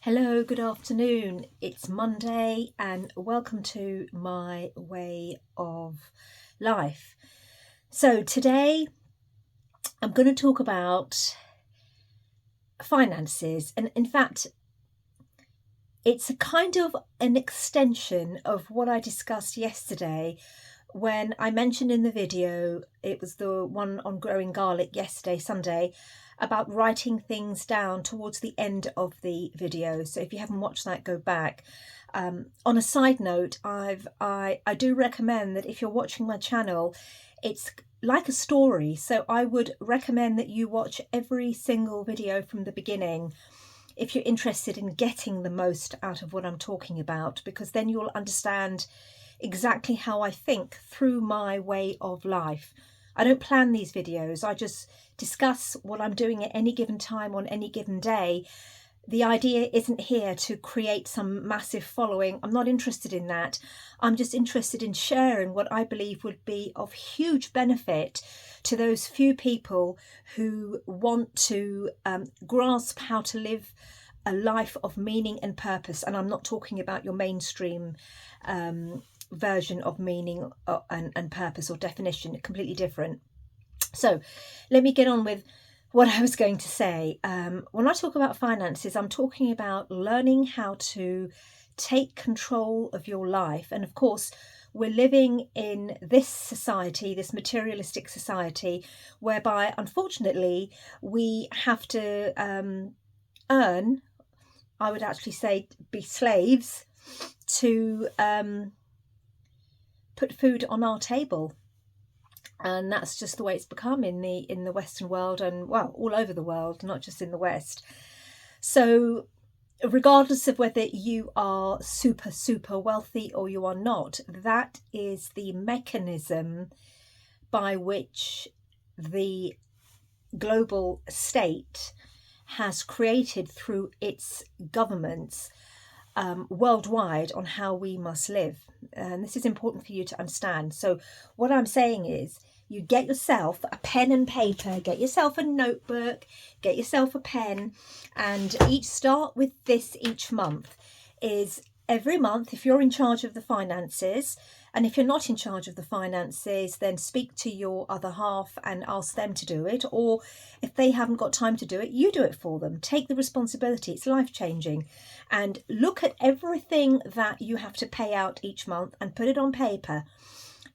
Hello, good afternoon. It's Monday and welcome to my way of life. So today I'm going to talk about finances, and in fact it's a kind of an extension of what I discussed yesterday when I mentioned in the video, it was the one on growing garlic yesterday, Sunday, about writing things down towards the end of the video. So if you haven't watched that, go back. On a side note, I do recommend that if you're watching my channel, it's like a story. So I would recommend that you watch every single video from the beginning if you're interested in getting the most out of what I'm talking about, because then you'll understand exactly how I think through my way of life. I don't plan these videos, I just discuss what I'm doing at any given time on any given day. The idea isn't here to create some massive following. I'm not interested in that. I'm just interested in sharing what I believe would be of huge benefit to those few people who want to grasp how to live a life of meaning and purpose. And I'm not talking about your mainstream version of meaning and purpose or definition, completely different. So let me get on with what I was going to say. When I talk about finances, I'm talking about learning how to take control of your life. And of course, we're living in this society, this materialistic society, whereby unfortunately we have to earn, I would actually say be slaves to put food on our table. And that's just the way it's become in the Western world, and well, all over the world, not just in the West. So regardless of whether you are super wealthy or you are not, that is the mechanism by which the global state has created through its governments worldwide on how we must live. And this is important for you to understand. So what I'm saying is, you get yourself a pen and paper, get yourself a notebook, get yourself a pen, and start with this each month. Is every month, if you're in charge of the finances, and if you're not in charge of the finances, then speak to your other half and ask them to do it. Or if they haven't got time to do it, you do it for them. Take the responsibility. It's life-changing. And look at everything that you have to pay out each month and put it on paper.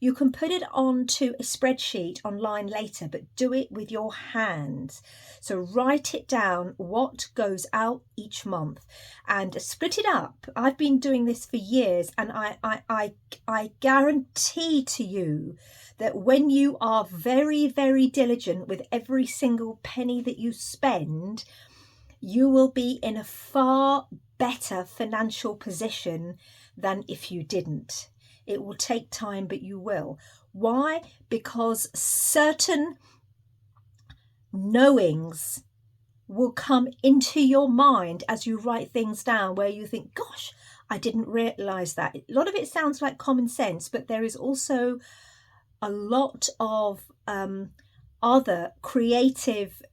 You can put it onto a spreadsheet online later, but do it with your hands. So write it down, what goes out each month, and split it up. I've been doing this for years, and I guarantee to you that when you are very diligent with every single penny that you spend, you will be in a far better financial position than if you didn't. It will take time, but you will. Why? Because certain knowings will come into your mind as you write things down, where you think, gosh, I didn't realize that. A lot of it sounds like common sense, but there is also a lot of other creative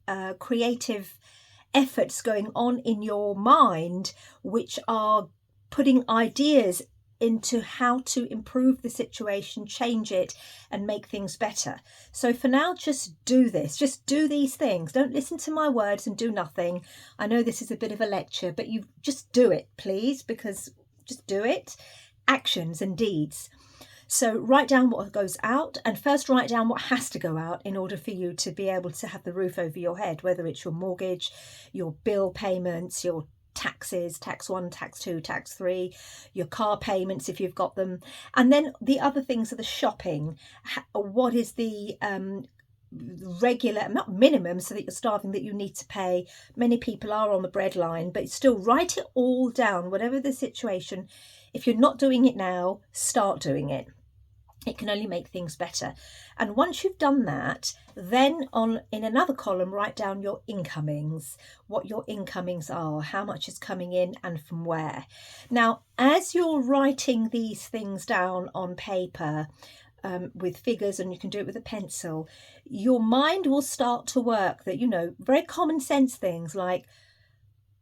efforts going on in your mind, which are putting ideas into how to improve the situation, change it, and make things better. So for now, just do this. Just do these things. Don't listen to my words and do nothing. I know this is a bit of a lecture, but you just do it, please, because just do it. Actions and deeds. So write down what goes out, and first write down what has to go out in order for you to be able to have the roof over your head, whether it's your mortgage, your bill payments, your taxes, tax 1, tax 2, tax 3, your car payments if you've got them. And then the other things are the shopping. What is the regular, not minimum so that you're starving, that you need to pay? Many people are on the breadline, but still write it all down, whatever the situation. If you're not doing it now, start doing it. It can only make things better. And once you've done that, then in another column, write down your incomings, what your incomings are, how much is coming in and from where. Now, as you're writing these things down on paper with figures, and you can do it with a pencil, your mind will start to work that, very common sense things like,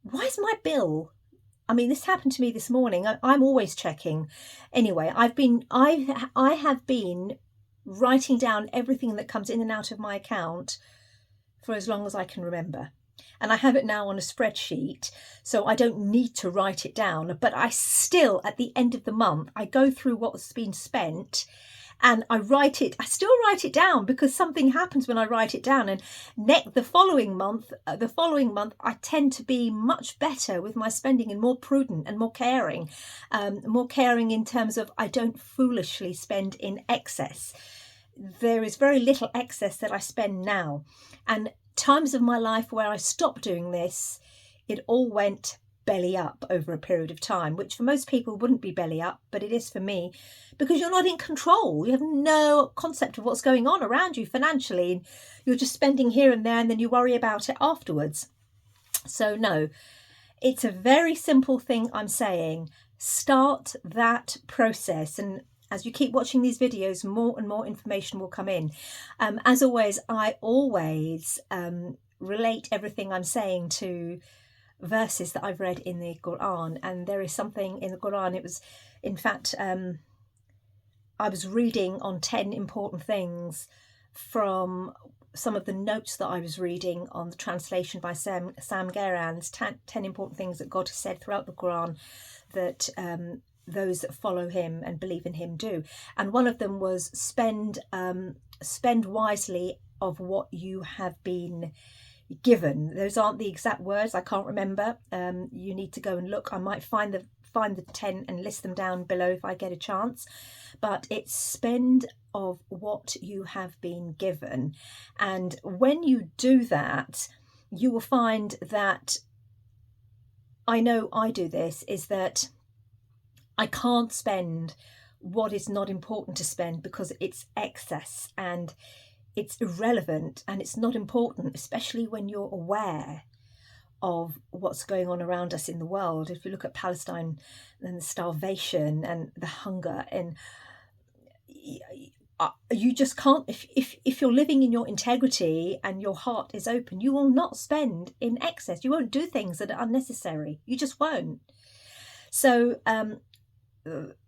why is my bill I mean, this happened to me this morning. I'm always checking. Anyway, I have been writing down everything that comes in and out of my account for as long as I can remember. And I have it now on a spreadsheet, so I don't need to write it down. But I still, at the end of the month, I go through what's been spent and I still write it down, because something happens when I write it down. And the following month, I tend to be much better with my spending and more prudent and more caring in terms of I don't foolishly spend in excess. There is very little excess that I spend now. And times of my life where I stopped doing this, it all went belly up over a period of time, which for most people wouldn't be belly up, but it is for me, because you're not in control. You have no concept of what's going on around you financially. You're just spending here and there, and then you worry about it afterwards. So no, it's a very simple thing I'm saying. Start that process, and as you keep watching these videos, more and more information will come in. As always, I always relate everything I'm saying to verses that I've read in the Quran. And there is something in the Quran, it was, in fact, I was reading on 10 important things from some of the notes that I was reading on the translation by Sam Geran's 10 important things that God has said throughout the Quran that those that follow him and believe in him do. And one of them was spend wisely of what you have been given. Those aren't the exact words, I can't remember. You need to go and look. I might find the 10 and list them down below if I get a chance. But it's spend of what you have been given. And when you do that, you will find that, I know I do this, is that I can't spend what is not important to spend because it's excess and it's irrelevant and it's not important, especially when you're aware of what's going on around us in the world. If you look at Palestine and the starvation and the hunger, and you just can't, if you're living in your integrity and your heart is open, you will not spend in excess. You won't do things that are unnecessary. You just won't. So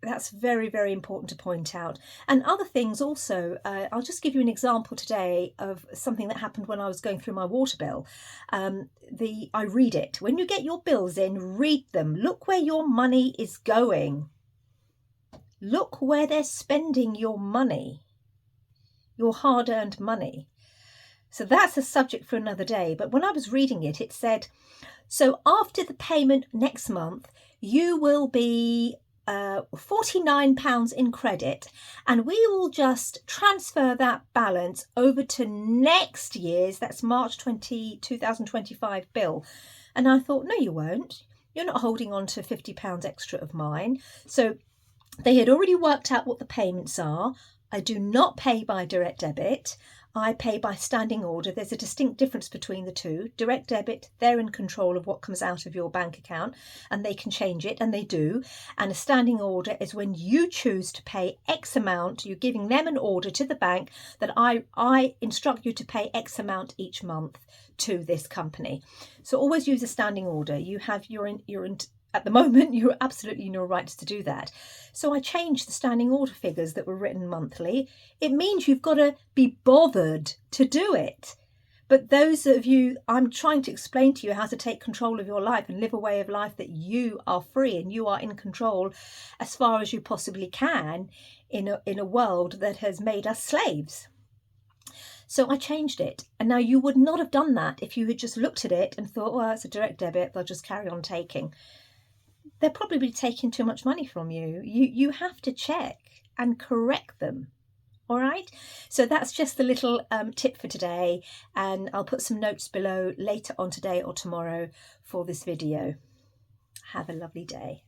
that's very, very important to point out. And other things also, I'll just give you an example today of something that happened when I was going through my water bill. I read it. When you get your bills in, read them. Look where your money is going. Look where they're spending your money, your hard-earned money. So that's a subject for another day. But when I was reading it, it said, so after the payment next month, you will be £49 in credit, and we will just transfer that balance over to next year's, that's March 2025 bill. And I thought, no, you won't. You're not holding on to £50 extra of mine. So they had already worked out what the payments are. I do not pay by direct debit. I pay by standing order. There's a distinct difference between the two. Direct debit, they're in control of what comes out of your bank account and they can change it, and they do. And a standing order is when you choose to pay X amount. You're giving them an order to the bank that I instruct you to pay X amount each month to this company. So always use a standing order. You have at the moment, you're absolutely in your rights to do that. So I changed the standing order figures that were written monthly. It means you've got to be bothered to do it. But those of you, I'm trying to explain to you how to take control of your life and live a way of life that you are free and you are in control as far as you possibly can in a world that has made us slaves. So I changed it. And now you would not have done that if you had just looked at it and thought, well, it's a direct debit, they'll just carry on taking. They'll probably be taking too much money from you. You have to check and correct them. All right. So that's just the little tip for today. And I'll put some notes below later on today or tomorrow for this video. Have a lovely day.